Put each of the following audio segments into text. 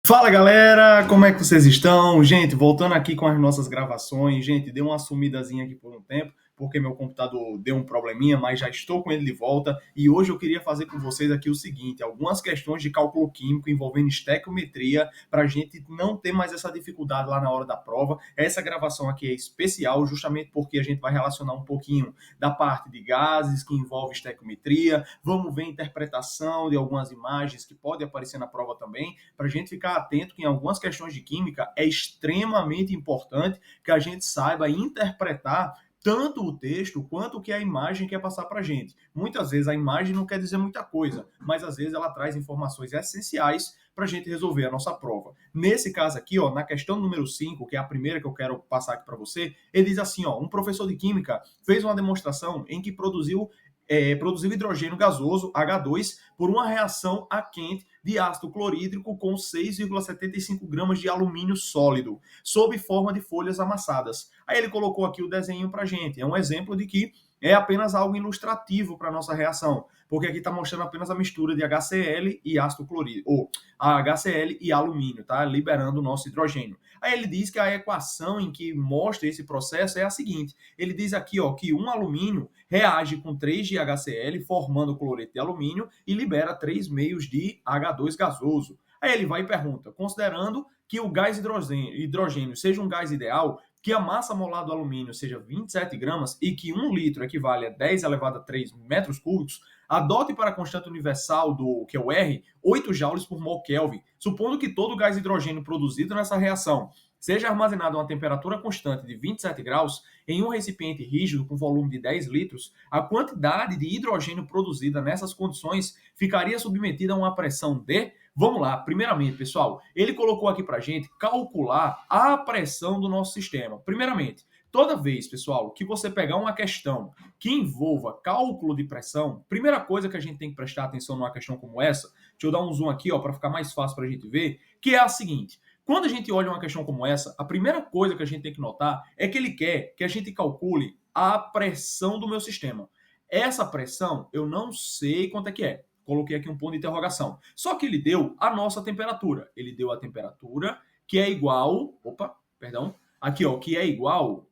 Fala galera, como é que vocês estão? Gente, voltando aqui com as nossas gravações, gente, deu uma sumidazinha aqui por um tempo, porque meu computador deu um probleminha, mas já estou com ele de volta e hoje eu queria fazer com vocês aqui o seguinte, algumas questões de cálculo químico envolvendo estequiometria, para a gente não ter mais essa dificuldade lá na hora da prova. Essa gravação aqui é especial justamente porque a gente vai relacionar um pouquinho da parte de gases que envolve estequiometria, vamos ver a interpretação de algumas imagens que podem aparecer na prova também, para a gente ficar atento que em algumas questões de química é extremamente importante que a gente saiba interpretar tanto o texto quanto o que a imagem quer passar para a gente. Muitas vezes a imagem não quer dizer muita coisa, mas às vezes ela traz informações essenciais para a gente resolver a nossa prova. Nesse caso aqui, ó, na questão número 5, que é a primeira que eu quero passar aqui para você, ele diz assim, ó, um professor de química fez uma demonstração em que produziu hidrogênio gasoso, H2, por uma reação a quente de ácido clorídrico com 6,75 gramas de alumínio sólido, sob forma de folhas amassadas. Aí ele colocou aqui o desenho para a gente. É um exemplo de que é apenas algo ilustrativo para a nossa reação, porque aqui está mostrando apenas a mistura de HCl e ácido clorídrico, ou a HCl e alumínio, tá? Liberando o nosso hidrogênio. Aí ele diz que a equação em que mostra esse processo é a seguinte. Ele diz aqui, ó, que um alumínio reage com 3 de HCl, formando cloreto de alumínio, e libera 3 meios de H2 gasoso. Aí ele vai e pergunta, considerando que o gás hidrogênio seja um gás ideal, que a massa molar do alumínio seja 27 gramas e que 1 litro equivale a 10 elevado a 3 metros cúbicos, adote para a constante universal do que é o R 8 joules por mol Kelvin, supondo que todo o gás hidrogênio produzido nessa reação seja armazenado a uma temperatura constante de 27 graus em um recipiente rígido com volume de 10 litros, a quantidade de hidrogênio produzida nessas condições ficaria submetida a uma pressão de... Vamos lá, primeiramente, pessoal, ele colocou aqui para a gente calcular a pressão do nosso sistema. Primeiramente, toda vez, pessoal, que você pegar uma questão que envolva cálculo de pressão, primeira coisa que a gente tem que prestar atenção numa questão como essa, deixa eu dar um zoom aqui, ó, para ficar mais fácil para a gente ver, que é a seguinte: quando a gente olha uma questão como essa, a primeira coisa que a gente tem que notar é que ele quer que a gente calcule a pressão do meu sistema. Essa pressão, eu não sei quanto é que é. Coloquei aqui um ponto de interrogação. Só que ele deu a nossa temperatura. Ele deu a temperatura que é igual... Opa, perdão. Aqui, ó, que é igual...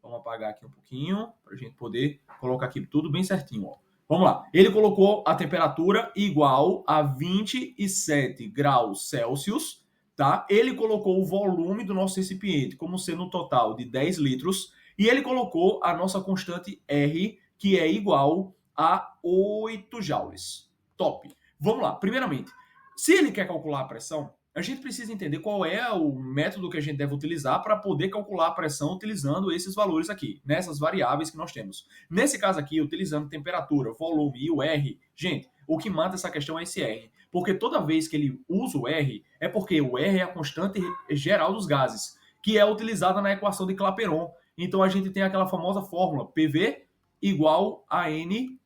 Vamos apagar aqui um pouquinho, para a gente poder colocar aqui tudo bem certinho, ó. Vamos lá. Ele colocou a temperatura igual a 27 graus Celsius, tá? Ele colocou o volume do nosso recipiente como sendo um total de 10 litros e ele colocou a nossa constante R, que é igual a 8 joules. Top. Vamos lá. Primeiramente, se ele quer calcular a pressão, a gente precisa entender qual é o método que a gente deve utilizar para poder calcular a pressão utilizando esses valores aqui, nessas variáveis que nós temos. Nesse caso aqui, utilizando temperatura, volume e o R, gente, o que mata essa questão é esse R. Porque toda vez que ele usa o R, é porque o R é a constante geral dos gases, que é utilizada na equação de Clapeyron. Então a gente tem aquela famosa fórmula PV igual a NRT.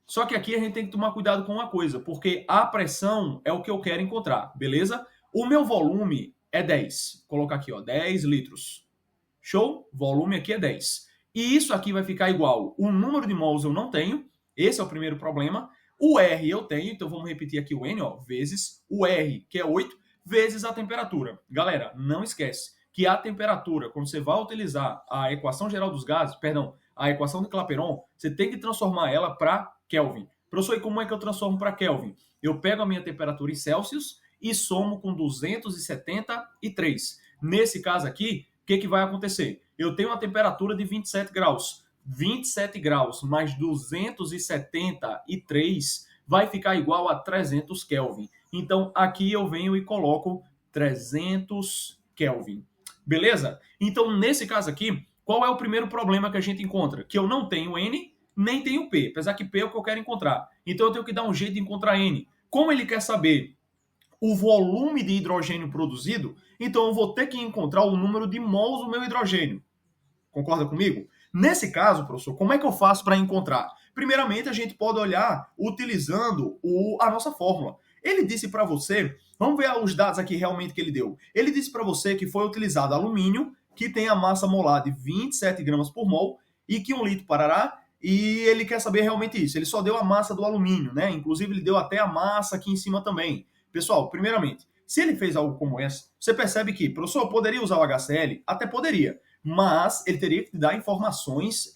Só que aqui a gente tem que tomar cuidado com uma coisa, porque a pressão é o que eu quero encontrar, beleza? O meu volume é 10. Vou colocar aqui, ó, 10 litros. Show? Volume aqui é 10. E isso aqui vai ficar igual. O número de mols eu não tenho. Esse é o primeiro problema. O R eu tenho, então vamos repetir aqui o N, ó, vezes o R, que é 8, vezes a temperatura. Galera, não esquece que a temperatura, quando você vai utilizar a equação geral dos gases, perdão, a equação de Clapeyron, você tem que transformar ela para Kelvin. Professor, e como é que eu transformo para Kelvin? Eu pego a minha temperatura em Celsius e somo com 273. Nesse caso aqui, o que vai acontecer? Eu tenho uma temperatura de 27 graus. 27 graus mais 273 vai ficar igual a 300 Kelvin. Então, aqui eu venho e coloco 300 Kelvin. Beleza? Então, nesse caso aqui, qual é o primeiro problema que a gente encontra? Que eu não tenho N, nem tenho P, apesar que P é o que eu quero encontrar. Então eu tenho que dar um jeito de encontrar N. Como ele quer saber o volume de hidrogênio produzido, então eu vou ter que encontrar o número de mols do meu hidrogênio. Concorda comigo? Nesse caso, professor, como é que eu faço para encontrar? Primeiramente, a gente pode olhar utilizando a nossa fórmula. Ele disse para você, vamos ver os dados aqui realmente que ele deu. Ele disse para você que foi utilizado alumínio, que tem a massa molar de 27 gramas por mol, e que 1 litro parará, e ele quer saber realmente isso. Ele só deu a massa do alumínio, né? Inclusive, ele deu até a massa aqui em cima também. Pessoal, primeiramente, se ele fez algo como esse, você percebe que, professor, poderia usar o HCl? Até poderia, mas ele teria que te dar informações,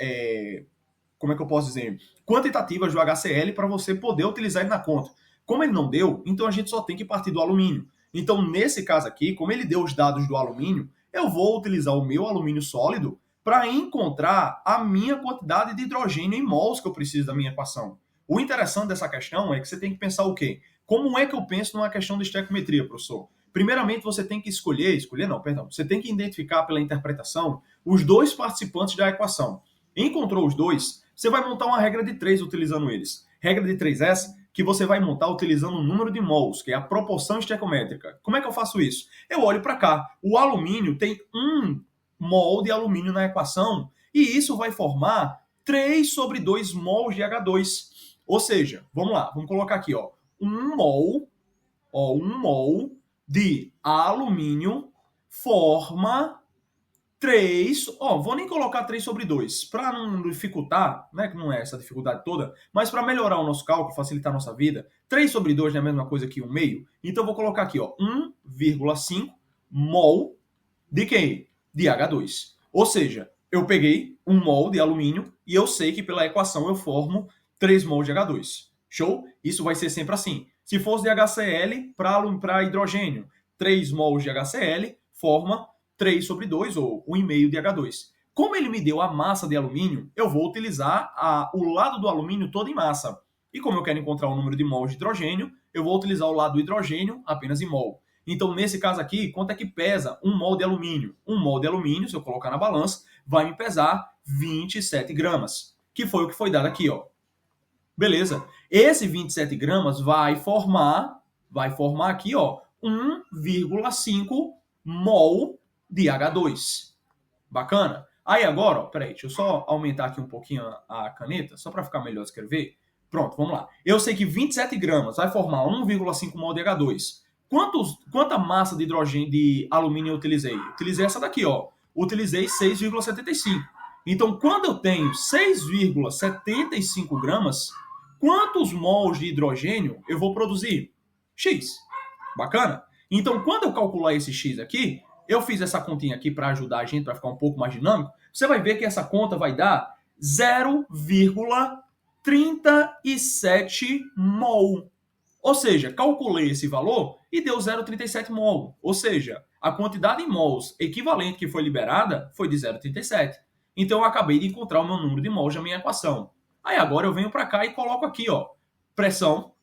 como é que eu posso dizer, quantitativas do HCl para você poder utilizar ele na conta. Como ele não deu, então a gente só tem que partir do alumínio. Então, nesse caso aqui, como ele deu os dados do alumínio, eu vou utilizar o meu alumínio sólido para encontrar a minha quantidade de hidrogênio em mols que eu preciso da minha equação. O interessante dessa questão é que você tem que pensar o quê? Como é que eu penso numa questão de estequiometria, professor? Primeiramente, você tem que você tem que identificar pela interpretação os dois participantes da equação. Encontrou os dois, você vai montar uma regra de 3 utilizando eles. Regra de 3 é essa que você vai montar utilizando o número de mols, que é a proporção estequiométrica. Como é que eu faço isso? Eu olho para cá. O alumínio tem 1 mol de alumínio na equação e isso vai formar 3 sobre 2 mols de H2. Ou seja, vamos lá, vamos colocar aqui, 1 mol de alumínio forma 3, vou nem colocar 3 sobre 2, para não dificultar, né, que não é essa dificuldade toda, mas para melhorar o nosso cálculo, facilitar a nossa vida, 3 sobre 2 não é a mesma coisa que 1,5, então eu vou colocar aqui, 1,5 mol de quê? De H2. Ou seja, eu peguei 1 mol de alumínio e eu sei que pela equação eu formo 3 mols de H2. Show? Isso vai ser sempre assim. Se fosse de HCl para hidrogênio, 3 mols de HCl forma 3 sobre 2, ou 1,5 de H2. Como ele me deu a massa de alumínio, eu vou utilizar o lado do alumínio todo em massa. E como eu quero encontrar o número de mols de hidrogênio, eu vou utilizar o lado do hidrogênio apenas em mol. Então, nesse caso aqui, quanto é que pesa 1 mol de alumínio? 1 mol de alumínio, se eu colocar na balança, vai me pesar 27 gramas, que foi o que foi dado aqui, Beleza. Esse 27 gramas vai formar aqui, 1,5 mol de H2. Bacana? Aí agora, peraí, deixa eu só aumentar aqui um pouquinho a caneta, só para ficar melhor escrever. Pronto, vamos lá. Eu sei que 27 gramas vai formar 1,5 mol de H2. Quanta massa de hidrogênio de alumínio eu utilizei? Utilizei essa daqui, Utilizei 6,75. Então, quando eu tenho 6,75 gramas, quantos mols de hidrogênio eu vou produzir? X. Bacana? Então, quando eu calcular esse X aqui, eu fiz essa continha aqui para ajudar a gente, para ficar um pouco mais dinâmico, você vai ver que essa conta vai dar 0,37 mol. Ou seja, calculei esse valor e deu 0,37 mol. Ou seja, a quantidade em mols equivalente que foi liberada foi de 0,37. Então eu acabei de encontrar o meu número de mols na minha equação. Aí agora eu venho para cá e coloco aqui, pressão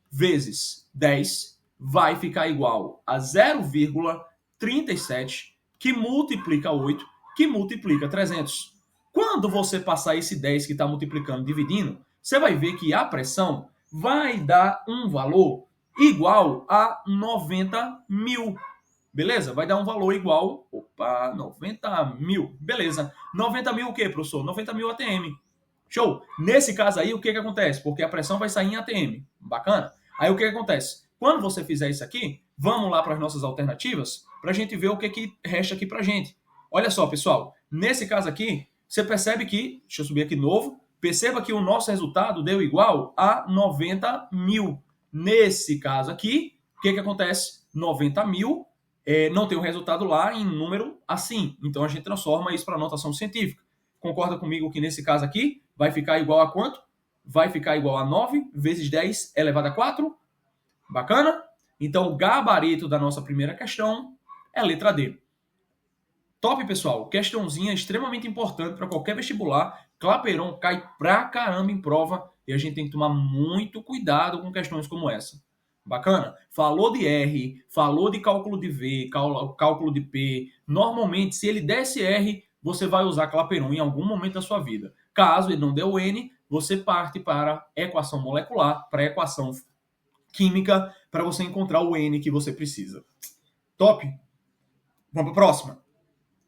vezes 10 vai ficar igual a 0,37 que multiplica 8, que multiplica 300. Quando você passar esse 10 que está multiplicando, dividindo, você vai ver que a pressão vai dar um valor igual a 90 mil. Beleza? Vai dar um valor igual... 90 mil. Beleza. 90 mil o quê, professor? 90 mil ATM. Show? Nesse caso aí, o que acontece? Porque a pressão vai sair em ATM. Bacana? Aí o que acontece? Quando você fizer isso aqui, vamos lá para as nossas alternativas para a gente ver o que resta aqui para a gente. Olha só, pessoal. Nesse caso aqui, você percebe que... Deixa eu subir aqui de novo. Perceba que o nosso resultado deu igual a 90 mil. Nesse caso aqui, o que acontece? 90 mil não tem o resultado lá em número assim. Então a gente transforma isso para notação científica. Concorda comigo que nesse caso aqui vai ficar igual a quanto? Vai ficar igual a 9 vezes 10 elevado a 4. Bacana? Então o gabarito da nossa primeira questão é a letra D. Top, pessoal. Questãozinha extremamente importante para qualquer vestibular. Clapeyron cai pra caramba em prova e a gente tem que tomar muito cuidado com questões como essa. Bacana? Falou de R, falou de cálculo de V, cálculo de P. Normalmente, se ele desse R, você vai usar Clapeyron em algum momento da sua vida. Caso ele não dê o N, você parte para equação molecular, para equação química, para você encontrar o N que você precisa. Top? Vamos para a próxima.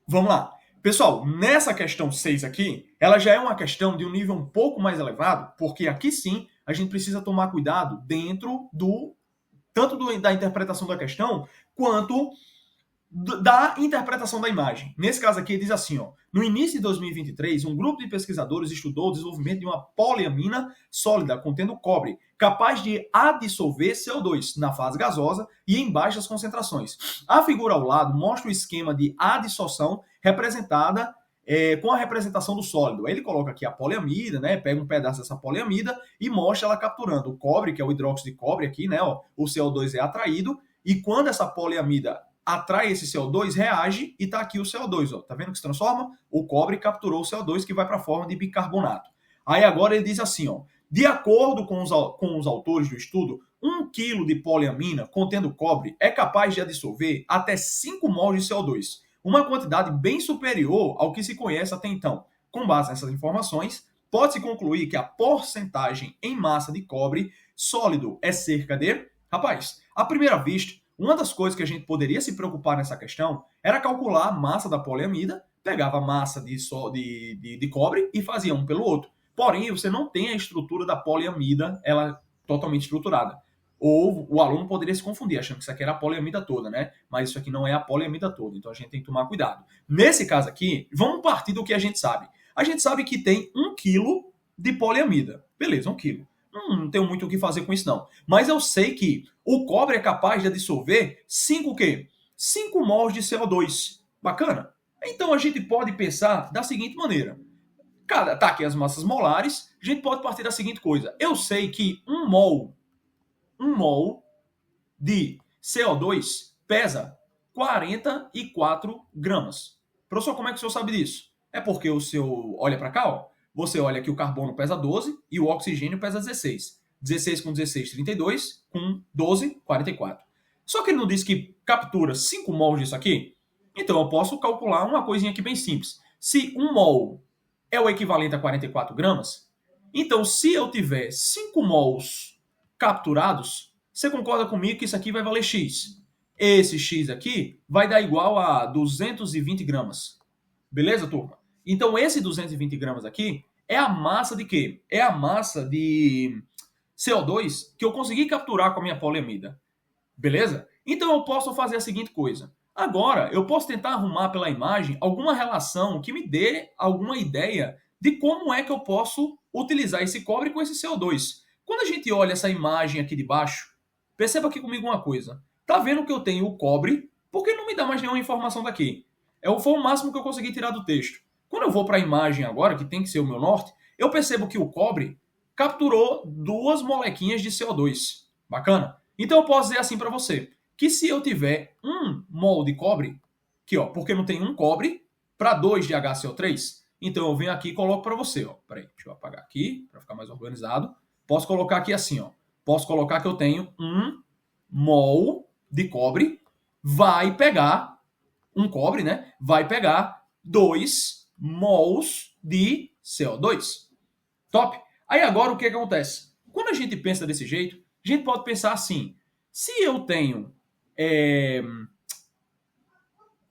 Vamos lá. Pessoal, nessa questão 6 aqui, ela já é uma questão de um nível um pouco mais elevado, porque aqui sim a gente precisa tomar cuidado dentro da interpretação da questão, quanto da interpretação da imagem. Nesse caso aqui, ele diz assim, ó, no início de 2023, um grupo de pesquisadores estudou o desenvolvimento de uma poliamina sólida contendo cobre, capaz de adsorver CO2 na fase gasosa e em baixas concentrações. A figura ao lado mostra o esquema de adsorção representada com a representação do sólido. Aí ele coloca aqui a poliamida, né? Pega um pedaço dessa poliamida e mostra ela capturando o cobre, que é o hidróxido de cobre aqui, né? Ó, o CO2 é atraído, e quando essa poliamida atrai esse CO2, reage e tá aqui o CO2, ó. Tá vendo que se transforma? O cobre capturou o CO2 que vai para a forma de bicarbonato. Aí agora ele diz assim, ó, de acordo com os autores do estudo, 1 kg de poliamina contendo cobre é capaz de adsorver até 5 mols de CO2, uma quantidade bem superior ao que se conhece até então. Com base nessas informações, pode-se concluir que a porcentagem em massa de cobre sólido é cerca de... Rapaz, à primeira vista, uma das coisas que a gente poderia se preocupar nessa questão era calcular a massa da poliamida, pegava a massa de cobre e fazia um pelo outro. Porém, você não tem a estrutura da poliamida, ela totalmente estruturada. Ou o aluno poderia se confundir, achando que isso aqui era a poliamida toda, né? Mas isso aqui não é a poliamida toda, então a gente tem que tomar cuidado. Nesse caso aqui, vamos partir do que a gente sabe. A gente sabe que tem 1 kg de poliamida. Beleza, 1 kg. Não tenho muito o que fazer com isso, não. Mas eu sei que o cobre é capaz de dissolver 5 o quê? 5 mols de CO2. Bacana? Então a gente pode pensar da seguinte maneira. Tá aqui as massas molares, a gente pode partir da seguinte coisa. Eu sei que 1 mol de CO2 pesa 44 gramas. Professor, como é que o senhor sabe disso? É porque o senhor olha para cá, ó. Você olha que o carbono pesa 12 e o oxigênio pesa 16. 16 com 16, 32. Com 12, 44. Só que ele não diz que captura 5 mols disso aqui? Então eu posso calcular uma coisinha aqui bem simples. Se 1 mol é o equivalente a 44 gramas, então se eu tiver 5 mols capturados, você concorda comigo que isso aqui vai valer X? Esse X aqui vai dar igual a 220 gramas. Beleza, turma? Então, esse 220 gramas aqui é a massa de quê? É a massa de CO2 que eu consegui capturar com a minha poliamida. Beleza? Então, eu posso fazer a seguinte coisa. Agora, eu posso tentar arrumar pela imagem alguma relação que me dê alguma ideia de como é que eu posso utilizar esse cobre com esse CO2. Quando a gente olha essa imagem aqui de baixo, perceba aqui comigo uma coisa. Tá vendo que eu tenho o cobre? Por que não me dá mais nenhuma informação daqui? Foi o máximo que eu consegui tirar do texto. Quando eu vou para a imagem agora, que tem que ser o meu norte, eu percebo que o cobre capturou 2 molequinhas de CO2. Bacana? Então eu posso dizer assim para você, que se eu tiver 1 mol de cobre, aqui ó, porque não tem 1 cobre, para 2 de HCO3, então eu venho aqui e coloco para você, ó. Peraí, deixa eu apagar aqui, para ficar mais organizado. Posso colocar aqui assim, ó. Posso colocar que eu tenho 1 mol de cobre, vai pegar um cobre, né? Vai pegar 2 mols de CO2. Top? Aí agora o que acontece? Quando a gente pensa desse jeito, a gente pode pensar assim, se eu tenho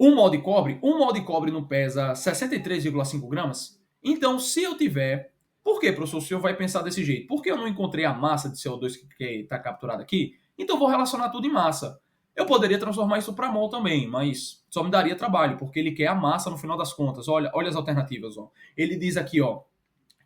1 mol de cobre não pesa 63,5 gramas, então se eu tiver... Por que, professor, o senhor vai pensar desse jeito? Porque eu não encontrei a massa de CO2 que está capturada aqui, então vou relacionar tudo em massa. Eu poderia transformar isso para mol também, mas só me daria trabalho, porque ele quer a massa no final das contas. Olha as alternativas. Ó. Ele diz aqui ó,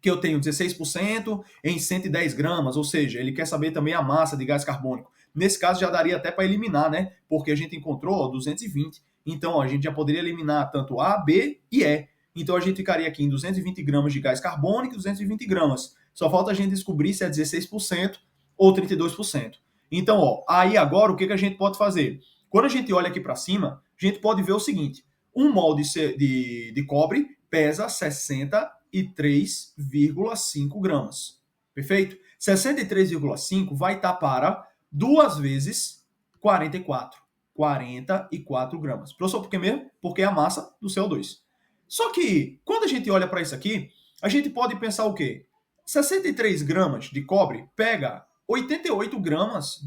que eu tenho 16% em 110 gramas, ou seja, ele quer saber também a massa de gás carbônico. Nesse caso já daria até para eliminar, né? Porque a gente encontrou ó, 220. Então ó, a gente já poderia eliminar tanto A, B e E. Então a gente ficaria aqui em 220 gramas de gás carbônico e 220 gramas. Só falta a gente descobrir se é 16% ou 32%. Então, ó, aí agora o que a gente pode fazer? Quando a gente olha aqui para cima, a gente pode ver o seguinte: 1 mol de cobre pesa 63,5 gramas. Perfeito? 63,5 vai estar para 2 vezes 44. 44 gramas. Professor, por que mesmo? Porque é a massa do CO2. Só que, quando a gente olha para isso aqui, a gente pode pensar o quê? 63 gramas de cobre pega 88 gramas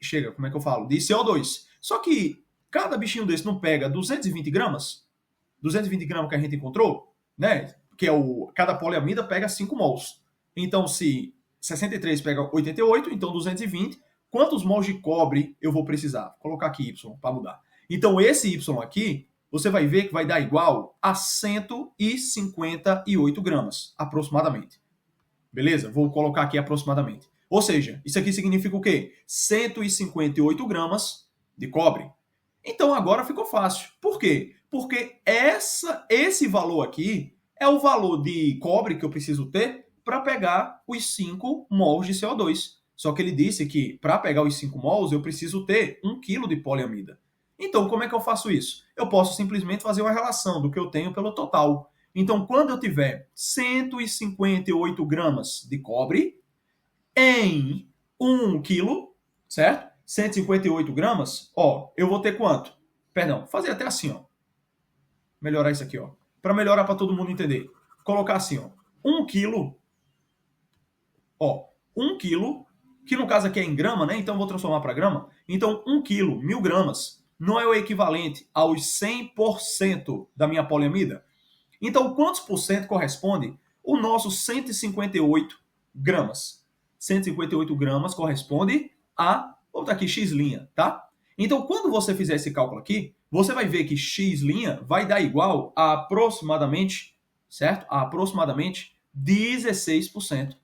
chega, como é que eu falo? De CO2. Só que cada bichinho desse não pega 220 gramas? 220 gramas que a gente encontrou, né? Que é cada poliamida pega 5 mols. Então, se 63 pega 88, então 220. Quantos mols de cobre eu vou precisar? Vou colocar aqui Y para mudar. Então, esse Y aqui, você vai ver que vai dar igual a 158 gramas, aproximadamente. Beleza? Vou colocar aqui aproximadamente. Ou seja, isso aqui significa o quê? 158 gramas de cobre. Então agora ficou fácil. Por quê? Porque esse valor aqui é o valor de cobre que eu preciso ter para pegar os 5 mols de CO2. Só que ele disse que para pegar os 5 mols eu preciso ter 1 kg de poliamida. Então como é que eu faço isso? Eu posso simplesmente fazer uma relação do que eu tenho pelo total. Então, quando eu tiver 158 gramas de cobre em 1 quilo, certo? 158 gramas, ó, eu vou ter quanto? Perdão, fazer até assim, ó. Melhorar isso aqui, ó. Para melhorar para todo mundo entender. Colocar assim, ó. 1 quilo, ó, 1 quilo, que no caso aqui é em grama, né? Então, eu vou transformar para grama. Então, 1 quilo, 1000 gramas, não é o equivalente aos 100% da minha poliamida? Então, quantos por cento corresponde o nosso 158 gramas? 158 gramas corresponde a, vou botar aqui X', tá? Então, quando você fizer esse cálculo aqui, você vai ver que X' vai dar igual a aproximadamente, certo? A aproximadamente 16%.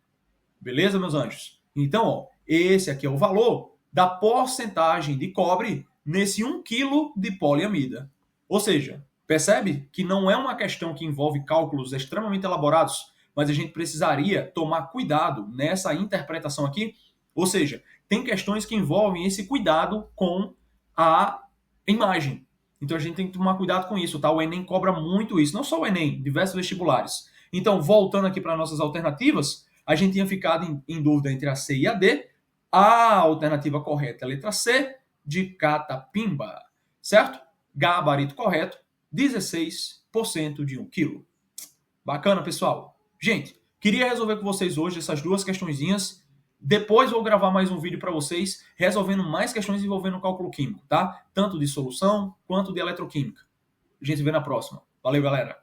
Beleza, meus anjos? Então, ó, esse aqui é o valor da porcentagem de cobre nesse 1 kg de poliamida. Ou seja, percebe que não é uma questão que envolve cálculos extremamente elaborados, mas a gente precisaria tomar cuidado nessa interpretação aqui. Ou seja, tem questões que envolvem esse cuidado com a imagem. Então a gente tem que tomar cuidado com isso, tá? O Enem cobra muito isso, não só o Enem, diversos vestibulares. Então, voltando aqui para nossas alternativas, a gente tinha ficado em dúvida entre a C e a D. A alternativa correta é a letra C, de Catapimba, certo? Gabarito correto, 16% de 1 quilo. Bacana, pessoal? Gente, queria resolver com vocês hoje essas duas questõezinhas. Depois vou gravar mais um vídeo para vocês resolvendo mais questões envolvendo cálculo químico, tá? Tanto de solução quanto de eletroquímica. A gente se vê na próxima. Valeu, galera!